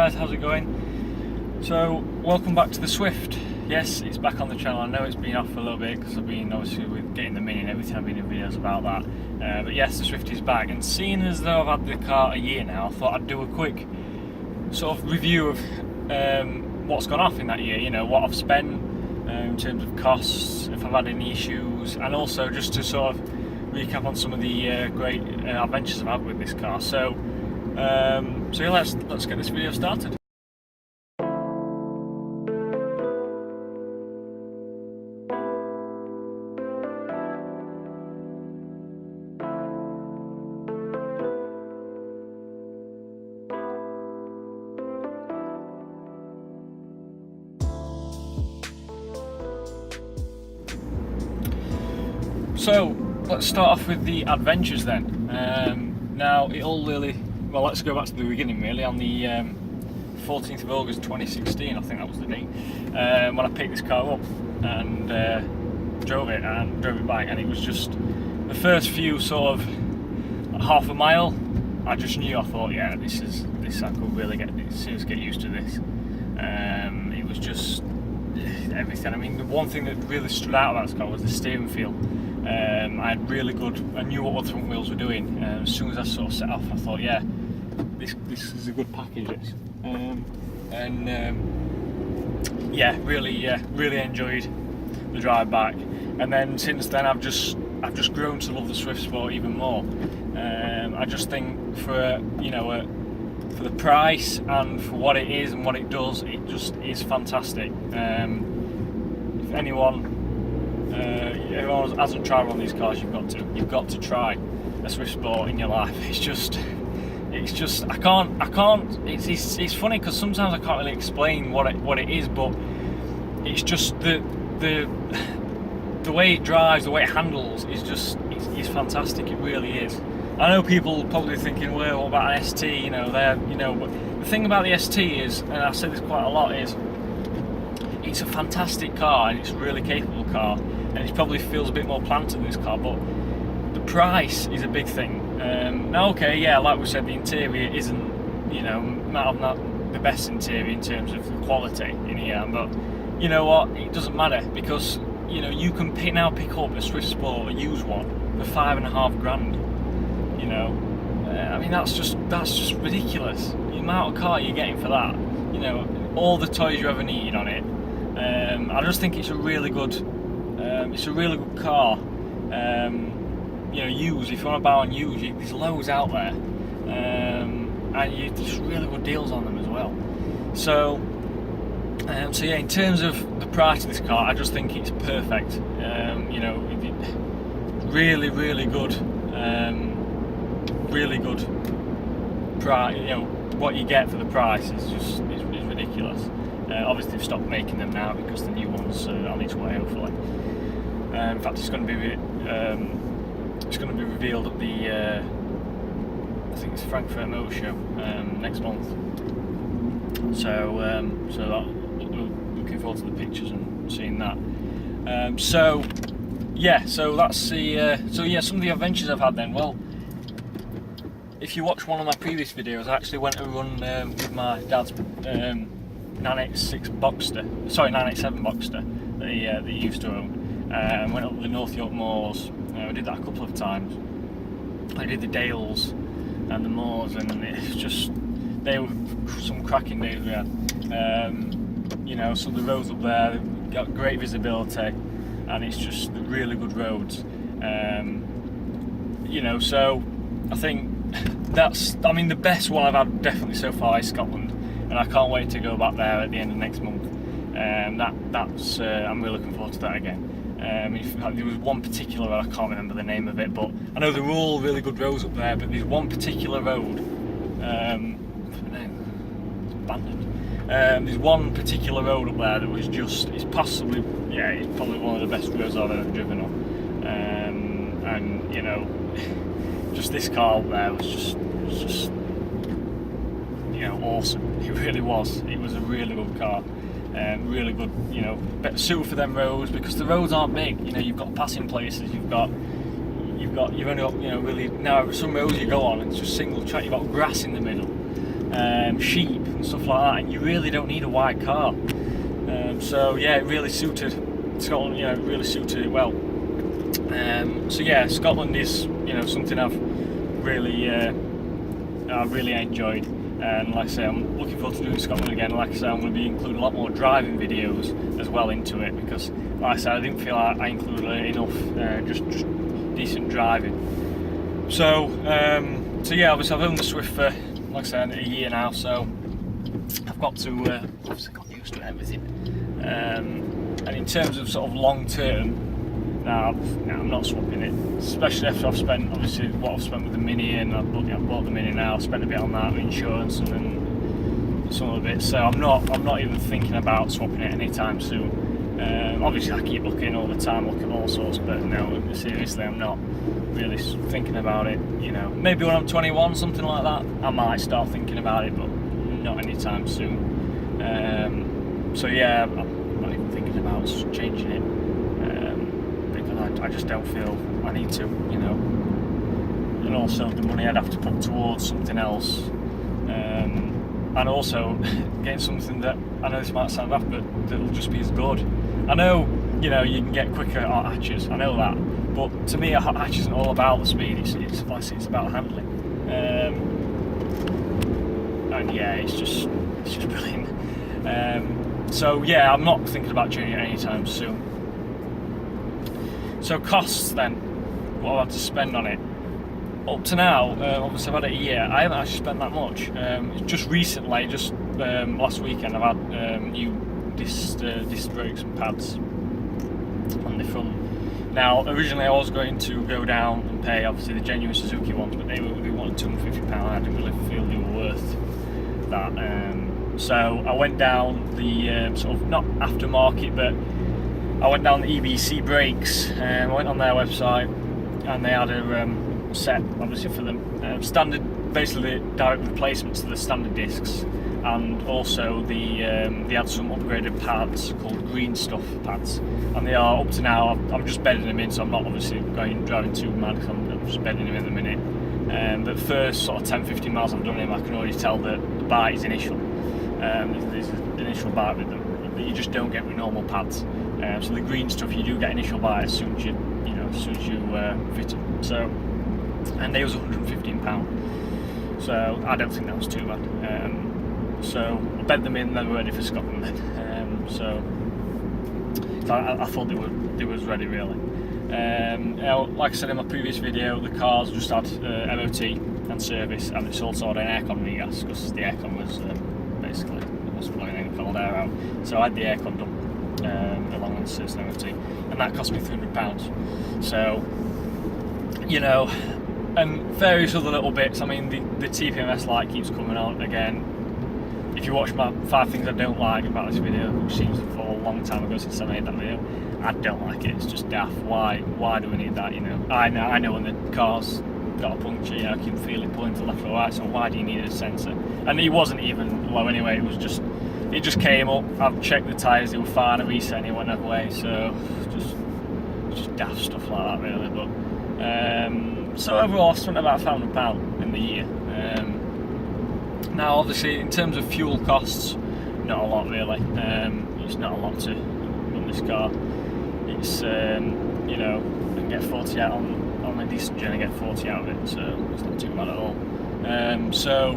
guys, how's it going? So, welcome back to the Swift. Yes, it's back on the channel. I know it's been off for a little bit because I've been obviously with getting the Mini and everything. I've been in videos about that. But yes, the Swift is back, and seeing as though I've had the car a year now, I thought I'd do a quick sort of review of what's gone off in that year, you know, what I've spent in terms of costs, if I've had any issues, and also just to sort of recap on some of the great adventures I've had with this car. So yeah, let's get this video started. So let's start off with the adventures then. Now it all really, well, let's go back to the beginning really. On the 14th of August 2016, I think that was the date, when I picked this car up and drove it back, and it was just the first few sort of half a mile. I just knew, I thought, yeah, this I could really get used to this. It was just everything. I mean, the one thing that really stood out about this car was the steering feel. I had really good, I knew what the front wheels were doing. As soon as I sort of set off, I thought, yeah, this is a good package. Yeah, really enjoyed the drive back. And then since then, I've just grown to love the Swift Sport even more. I just think for the price and for what it is and what it does, it just is fantastic. If anyone hasn't tried one of these cars, you've got to try a Swift Sport in your life. It's just I can't. It's funny because sometimes I can't really explain what it is, but it's just the way it drives, the way it handles is fantastic. It really is. I know people probably thinking, well, what about an ST? But the thing about the ST is, and I've said this quite a lot, is it's a fantastic car and it's a really capable car, and it probably feels a bit more planted than this car, but the price is a big thing. Now, okay, yeah, like we said, the interior isn't, not the best interior in terms of the quality in here, but you know what, it doesn't matter, because you can now pick up a Swift Sport, a used one, for $5,500. I mean, that's just ridiculous. The amount of car you're getting for that, all the toys you ever needed on it. I just think it's a really good car. Used. If you want to buy on used, there's loads out there, and there's really good deals on them as well. So yeah, in terms of the price of this car, I just think it's perfect. Really good. Really good price. What you get for the price is ridiculous. Obviously they've stopped making them now because the new one's on its way, hopefully. In fact, it's going to be revealed at the I think it's Frankfurt Motor Show next month. So looking forward to the pictures and seeing that. So that's the some of the adventures I've had then. Well, if you watch one of my previous videos, I actually went to run with my dad's 986 Boxster, sorry, 987 Boxster that he used to own. Went up the North York Moors. I did that a couple of times. I did the Dales and the Moors, and it's just, they were some cracking days we had. So the roads up there got great visibility, and it's just really good roads. So I think the best one I've had definitely so far is Scotland, and I can't wait to go back there at the end of next month. I'm really looking forward to that again. There was one particular road, I can't remember the name of it, but I know they're all really good roads up there, but there's one particular road, it's abandoned. There's one particular road up there that was it's probably one of the best roads I've ever driven on. Just this car up there was just awesome. It really was. It was a really good car. Really good, better suited for them roads, because the roads aren't big. You've got passing places, you've only got, really, now some roads you go on, it's just single track, you've got grass in the middle. sheep and stuff like that, and you really don't need a wide car. So yeah, it really suited Scotland. You know, it really suited it well. So yeah, Scotland is, you know, something I've really enjoyed, and like I say, I'm looking forward to doing Scotland again. Like I say, I'm going to be including a lot more driving videos as well into it, because like I said, I didn't feel like I included enough just decent driving. So yeah, obviously I've owned the Swift for, like I said, a year now, so I've got to obviously got used to everything. And in terms of sort of long term, I'm not swapping it, especially after I've spent obviously what I've spent with the Mini, and I've bought the Mini now. I've spent a bit on that, insurance and some of the bits. So I'm not even thinking about swapping it anytime soon. Obviously I keep looking all the time, look at all sorts, but no, seriously, I'm not really thinking about it. You know, maybe when I'm 21, something like that, I might start thinking about it, but not anytime soon. So yeah, I'm not even thinking about changing it, because I just don't feel I need to, you know. And also the money I'd have to put towards something else, and also getting something that, I know this might sound daft, but that'll just be as good. I know, you know, you can get quicker hot hatches, I know that, but to me a hot hatch isn't all about the speed, it's about handling. And yeah, it's just brilliant. So yeah, I'm not thinking about changing it anytime soon. So costs then, what I've had to spend on it. Up to now, obviously I've had it a year, I haven't actually spent that much. Just recently, last weekend, I've had new disc brakes and pads on the front. Now, originally I was going to go down and pay obviously the genuine Suzuki ones, but they wanted £250, I didn't really feel they were worth that. So I went down the sort of, not aftermarket, but I went down the EBC brakes. I went on their website, and they had a set, obviously, for them standard, basically direct replacements to the standard discs, and also they had some upgraded pads called Green Stuff pads, and they are up to now. I'm just bedding them in, so I'm not obviously driving too mad, because I'm just bedding them in the minute. But first sort of 10-15 miles I've done them, I can already tell that the bite is initial. There's an initial bite with them that you just don't get with normal pads. So the Green Stuff, you do get initial bite as soon as you fit them. So, and they was £115. So I don't think that was too bad. So I bed them in, then we're ready for Scotland then. So I thought they was ready really. Now, like I said in my previous video, the cars just had MOT and service, and it's also had an aircon regas, because the aircon was basically, it wasn't blowing any cold air out. So I had the aircon done along with the service and MOT, and that cost me £300. So, you know, and various other little bits. I mean, the TPMS light keeps coming on again. If you watch my 5 things I don't like about this video, which seems for a long time ago since I made that video, I don't like it. It's just daft. Why do we need that? You know, I know when the car's got a puncture, you know, I can feel it pulling to left or right. So why do you need a sensor? And it wasn't even low anyway. It just came up. I've checked the tyres; they were fine. I reset and it went away. So just daft stuff like that, really. But so overall, I spent about £500 in the year. Now, obviously, in terms of fuel costs, not a lot really. It's not a lot to run this car. It's you know, I can get 40 out on a decent journey, get 40 out of it, so it's not too bad at all. So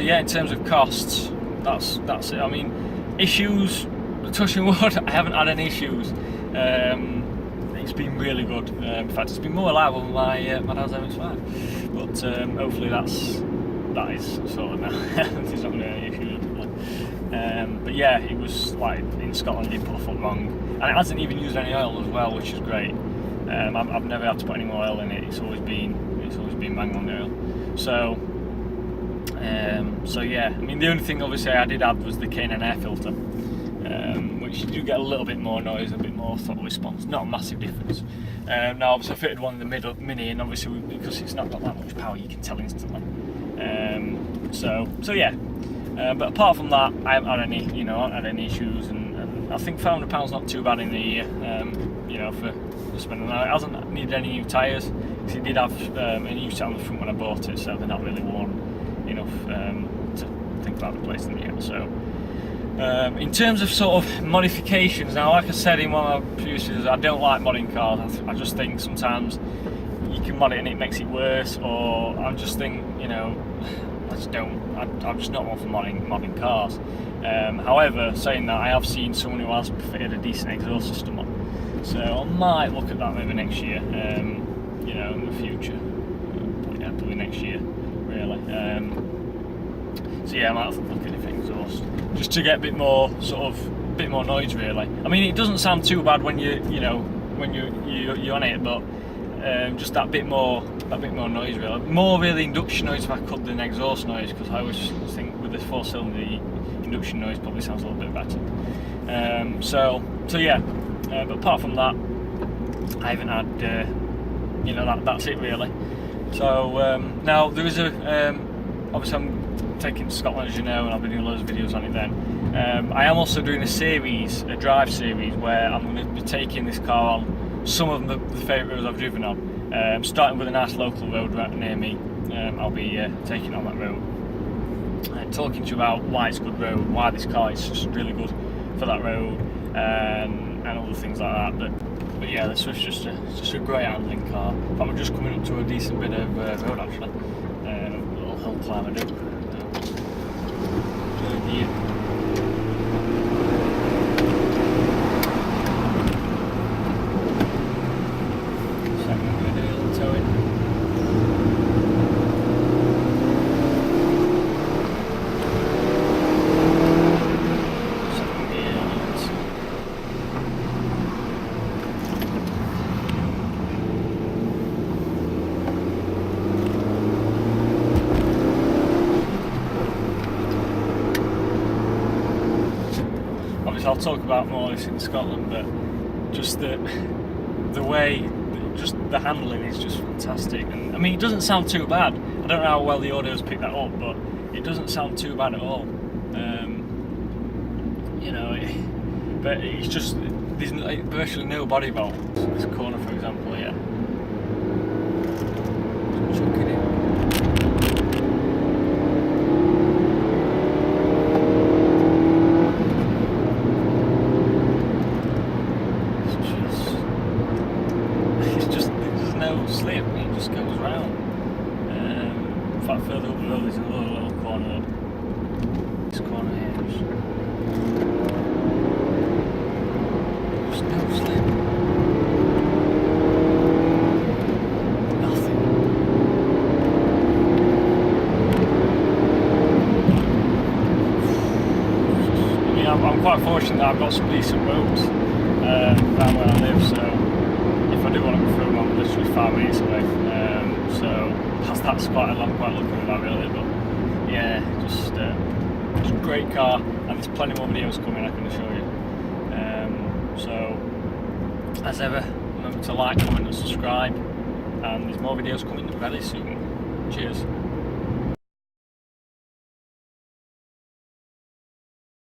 yeah, in terms of costs, that's it. I mean, issues, touching wood, I haven't had any issues. It's been really good. In fact, it's been more reliable than my dad's MX-5. But hopefully that is sorted now. There's not going to be any issues. But yeah, it was like in Scotland, he put a foot wrong, and it hasn't even used any oil as well, which is great. I've never had to put any more oil in it. It's always been bang on oil. So yeah, I mean, the only thing obviously I did add was the K&N air filter, which you do get a little bit more noise, a bit more throttle response, not a massive difference. Now obviously I fitted one in the Mini, and obviously because it's not got that much power, you can tell instantly. So yeah, but apart from that, I haven't had any issues, and I think £500 not too bad in the year, you know, for spending. Now, it hasn't needed any new tyres, because it did have a new set on the front when I bought it, so they're not really worn enough to think about replacing it yet. So in terms of sort of modifications, now like I said in one of my previous videos, I don't like modding cars. I just think sometimes you can mod it and it makes it worse, or I just think, you know, I'm just not one for modding cars. However, saying that, I have seen someone who has fitted a decent exhaust system on, so I might look at that maybe next year, you know, in the future. Probably next year, really. So yeah, I might look at different exhaust just to get a bit more noise, really. I mean, it doesn't sound too bad when you're on it, but just that bit more noise, really. More really induction noise if I could than exhaust noise, because I always think with the 4-cylinder, the induction noise probably sounds a little bit better. So yeah, but apart from that, I haven't had, you know, that's it really. So now there is obviously I'm taking to Scotland, as you know, and I'll be doing loads of videos on it then. I am also doing a drive series, where I'm going to be taking this car on some of the favourite roads I've driven on. Starting with a nice local road right near me. I'll be taking on that road and talking to you about why it's a good road, why this car is just really good for that road, and other things like that. But yeah, the Swift's just a great handling car. I'm just coming up to a decent bit of road actually. A little hill climb I do. I'll talk about more of this in Scotland, but just the way, just the handling is just fantastic. And I mean, it doesn't sound too bad. I don't know how well the audio's picked that up, but it doesn't sound too bad at all. You know, but it's just, there's virtually no body roll. This corner, for example, yeah. Chucking it. Slip, it just goes round. In fact, further up the road there's another little corner. This corner here, just no slip. Nothing. I mean, I'm quite fortunate that I've got some decent roads around where I live, so if I do want to go through, I'm literally 5 minutes away. So that's quite a lot. I'm quite lucky with that, really. But yeah, just a great car, and there's plenty more videos coming I can show you. So as ever, remember to like, comment, and subscribe. And there's more videos coming very soon. Cheers.